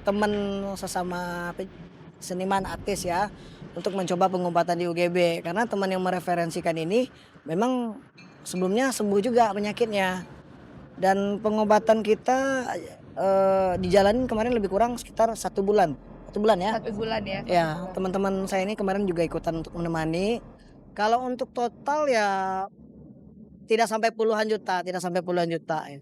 teman sesama seniman artis ya, untuk mencoba pengobatan di UGB. Karena teman yang mereferensikan ini memang sebelumnya sembuh juga penyakitnya. Dan pengobatan kita, dijalanin kemarin lebih kurang sekitar 1 bulan. 1 bulan ya? 1 bulan ya? Ya, teman-teman saya ini kemarin juga ikutan untuk menemani. Kalau untuk total ya tidak sampai puluhan juta, tidak sampai puluhan juta ya.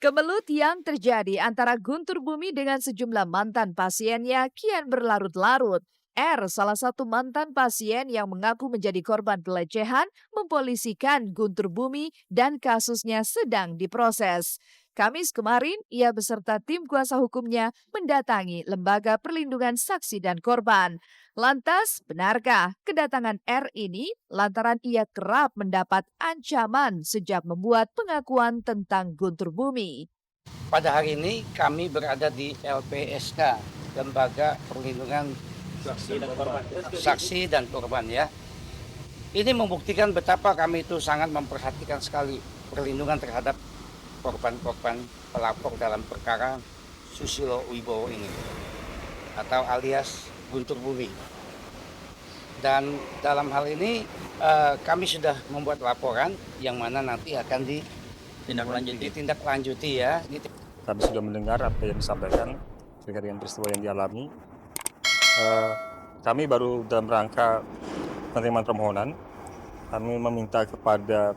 Kemelut yang terjadi antara Guntur Bumi dengan sejumlah mantan pasiennya kian berlarut-larut. R, salah satu mantan pasien yang mengaku menjadi korban pelecehan, mempolisikan Guntur Bumi dan kasusnya sedang diproses. Kamis kemarin, ia beserta tim kuasa hukumnya mendatangi Lembaga Perlindungan Saksi dan Korban. Lantas, benarkah kedatangan R ini lantaran ia kerap mendapat ancaman sejak membuat pengakuan tentang Guntur Bumi? Pada hari ini kami berada di LPSK, Lembaga Perlindungan Saksi dan Korban ya. Ini membuktikan betapa kami itu sangat memperhatikan sekali perlindungan terhadap korban-korban pelapor dalam perkara Susilo Wibowo ini atau alias Guntur Bumi. Dan dalam hal ini kami sudah membuat laporan yang mana nanti akan ditindaklanjuti ya. Kami sudah mendengar apa yang disampaikan terkait dengan peristiwa yang dialami. Kami baru dalam rangka penerimaan permohonan, kami meminta kepada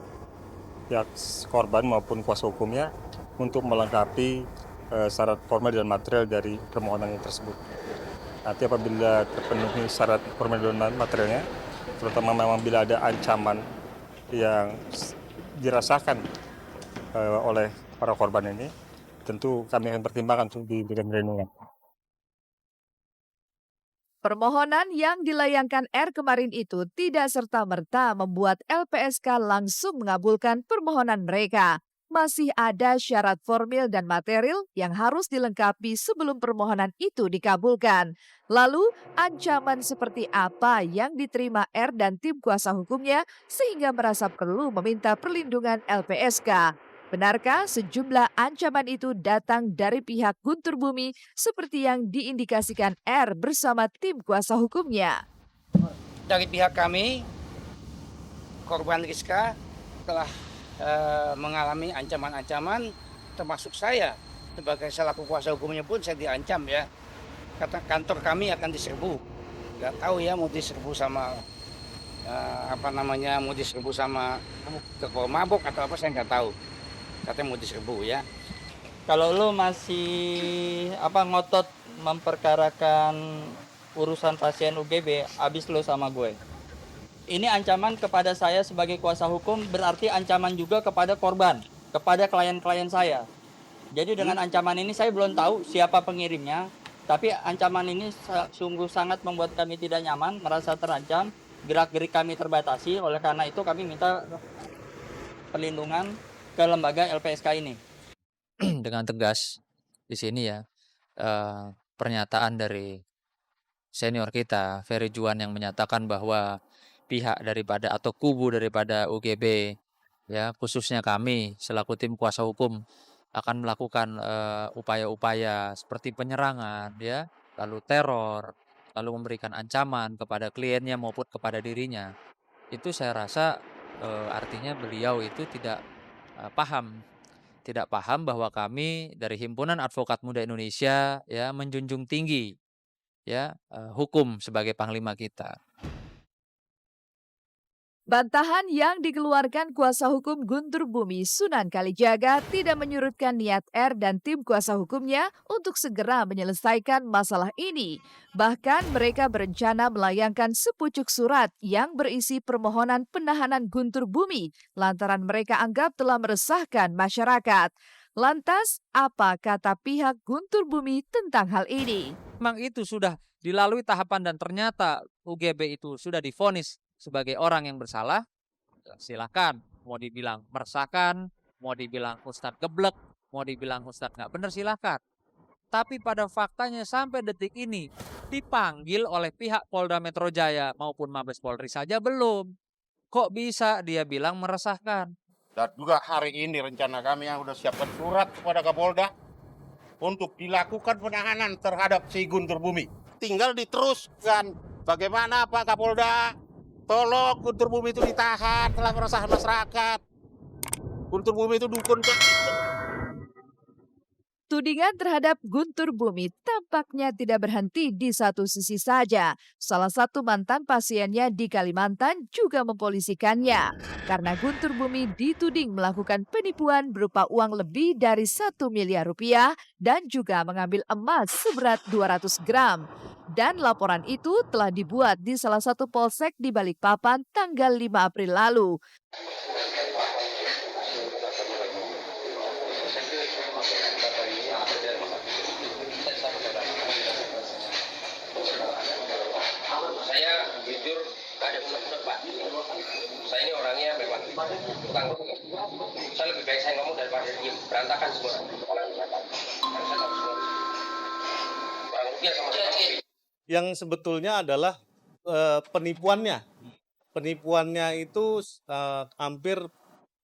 pihak korban maupun kuasa hukumnya untuk melengkapi syarat formal dan material dari permohonan tersebut. Nanti apabila terpenuhi syarat formal dan materialnya, terutama memang bila ada ancaman yang dirasakan oleh para korban ini, tentu kami akan pertimbangkan untuk diberikan perlindungan. Permohonan yang dilayangkan R kemarin itu tidak serta-merta membuat LPSK langsung mengabulkan permohonan mereka. Masih ada syarat formil dan material yang harus dilengkapi sebelum permohonan itu dikabulkan. Lalu, ancaman seperti apa yang diterima R dan tim kuasa hukumnya sehingga merasa perlu meminta perlindungan LPSK? Benarkah sejumlah ancaman itu datang dari pihak Guntur Bumi seperti yang diindikasikan R bersama tim kuasa hukumnya? Dari pihak kami, korban Rizka telah mengalami ancaman-ancaman, termasuk saya sebagai selaku kuasa hukumnya pun saya diancam ya. Kata kantor kami akan diserbu. Nggak tahu ya mau diserbu sama mau diserbu sama toko mabok atau apa, saya nggak tahu. Katanya mau diserbu ya. Kalau lo masih ngotot memperkarakan urusan pasien UGB, abis lo sama gue. Ini ancaman kepada saya sebagai kuasa hukum, berarti ancaman juga kepada korban, kepada klien-klien saya. Jadi dengan ancaman ini saya belum tahu siapa pengirimnya, tapi ancaman ini sungguh sangat membuat kami tidak nyaman, merasa terancam, gerak-gerik kami terbatasi. Oleh karena itu kami minta perlindungan ke lembaga LPSK ini. Dengan tegas di sini ya, pernyataan dari senior kita Ferry Juan yang menyatakan bahwa pihak daripada atau kubu daripada UGB ya, khususnya kami selaku tim kuasa hukum akan melakukan upaya-upaya seperti penyerangan ya, lalu teror, lalu memberikan ancaman kepada kliennya maupun kepada dirinya. Itu saya rasa artinya beliau itu tidak paham bahwa kami dari Himpunan Advokat Muda Indonesia ya menjunjung tinggi ya hukum sebagai panglima kita. Bantahan yang dikeluarkan kuasa hukum Guntur Bumi Sunan Kalijaga tidak menyurutkan niat R dan tim kuasa hukumnya untuk segera menyelesaikan masalah ini. Bahkan mereka berencana melayangkan sepucuk surat yang berisi permohonan penahanan Guntur Bumi lantaran mereka anggap telah meresahkan masyarakat. Lantas, apa kata pihak Guntur Bumi tentang hal ini? Memang itu sudah dilalui tahapan dan ternyata UGB itu sudah divonis sebagai orang yang bersalah, silakan. Mau dibilang meresahkan, mau dibilang ustadz geblek, Mau dibilang Ustadz nggak benar silahkan. Tapi pada faktanya sampai detik ini dipanggil oleh pihak Polda Metro Jaya maupun Mabes Polri saja belum. Kok bisa dia bilang meresahkan? Dan juga hari ini rencana kami yang sudah siapkan surat kepada Kapolda untuk dilakukan penahanan terhadap si Guntur Bumi. Tinggal diteruskan bagaimana Pak Kapolda, tolong Guntur Bumi itu ditahan, telah meresahkan masyarakat. Guntur Bumi itu dukun Pak. Tudingan terhadap Guntur Bumi tampaknya tidak berhenti di satu sisi saja. Salah satu mantan pasiennya di Kalimantan juga mempolisikannya. Karena Guntur Bumi dituding melakukan penipuan berupa uang lebih dari 1 miliar rupiah dan juga mengambil emas seberat 200 gram. Dan laporan itu telah dibuat di salah satu polsek di Balikpapan tanggal 5 April lalu. Saya jujur gak ada unek-unek Pak. Saya ini orangnya memang tukang bohong. Saya lebih baik saya ngomong daripada diem. Berantakan semua. Karena saya tahu semua. Orang rupiah sama sekali. Yang sebetulnya adalah penipuannya. Penipuannya itu hampir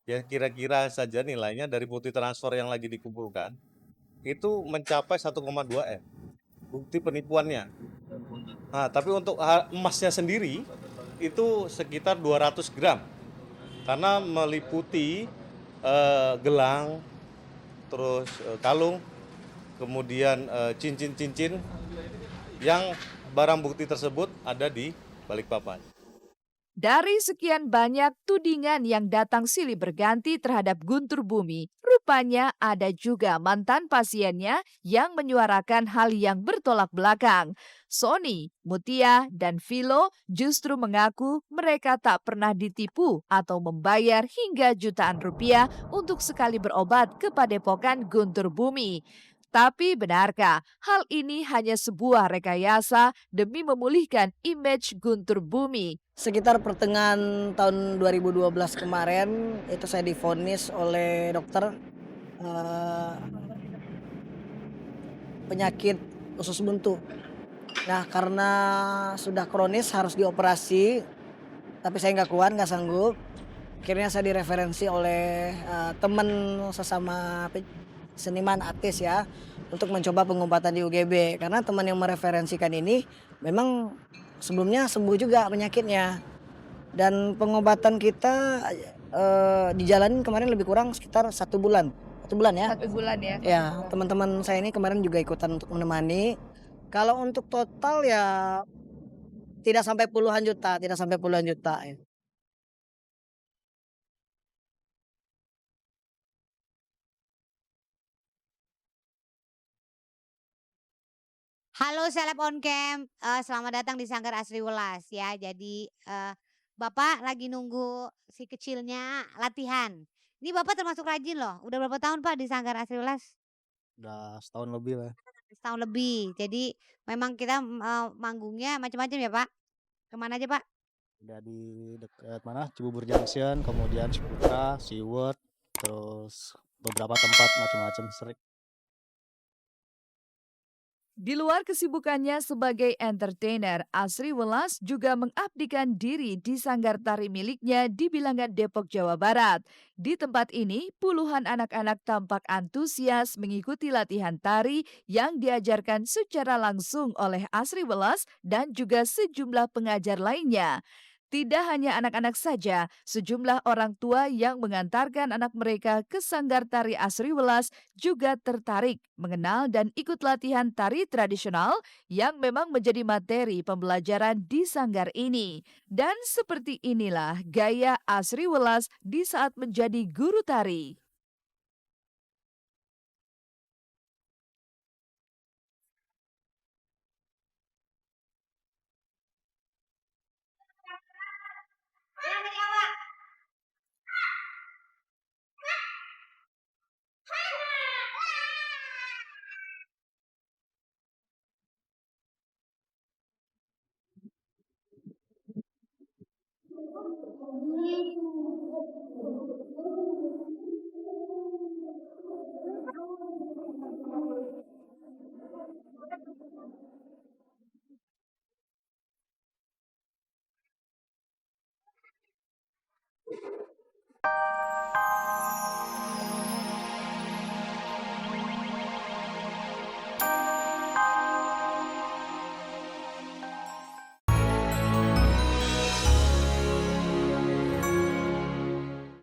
ya kira-kira saja nilainya dari bukti transfer yang lagi dikumpulkan itu mencapai 1,2 M. Bukti penipuannya. Nah, tapi untuk emasnya sendiri itu sekitar 200 gram. Karena meliputi gelang, terus kalung, kemudian cincin-cincin yang barang bukti tersebut ada di Balikpapan. Dari sekian banyak tudingan yang datang silih berganti terhadap Guntur Bumi, rupanya ada juga mantan pasiennya yang menyuarakan hal yang bertolak belakang. Sony, Mutia, dan Vilo justru mengaku mereka tak pernah ditipu atau membayar hingga jutaan rupiah untuk sekali berobat ke padepokan Guntur Bumi. Tapi benarkah hal ini hanya sebuah rekayasa demi memulihkan image Guntur Bumi? Sekitar pertengahan tahun 2012 kemarin itu saya divonis oleh dokter penyakit usus buntu. Nah, karena sudah kronis harus dioperasi, tapi saya nggak kuat, nggak sanggup. Akhirnya saya direferensi oleh teman sesama seniman artis ya untuk mencoba pengobatan di UGB, karena teman yang mereferensikan ini memang sebelumnya sembuh juga penyakitnya, dan pengobatan kita dijalanin kemarin lebih kurang sekitar 1 bulan ya. 1 bulan ya. Ya, teman-teman saya ini kemarin juga ikutan untuk menemani. Kalau untuk total ya tidak sampai puluhan juta ya. Halo Seleb on Cam, selamat datang di Sanggar Asri Welas ya. Jadi Bapak lagi nunggu si kecilnya latihan. Ini Bapak termasuk rajin loh. Udah berapa tahun Pak di Sanggar Asri Welas? Udah setahun lebih lah. Setahun lebih. Jadi memang kita manggungnya macam-macam ya Pak. Kemana aja Pak? Udah di dekat mana? Cibubur Junction, kemudian Ciputra, Seaword, terus beberapa tempat macam-macam sering. Di luar kesibukannya sebagai entertainer, Asri Welas juga mengabdikan diri di sanggar tari miliknya di Bilangan, Depok, Jawa Barat. Di tempat ini, puluhan anak-anak tampak antusias mengikuti latihan tari yang diajarkan secara langsung oleh Asri Welas dan juga sejumlah pengajar lainnya. Tidak hanya anak-anak saja, sejumlah orang tua yang mengantarkan anak mereka ke sanggar tari Asri Welas juga tertarik mengenal dan ikut latihan tari tradisional yang memang menjadi materi pembelajaran di sanggar ini. Dan seperti inilah gaya Asri Welas di saat menjadi guru tari.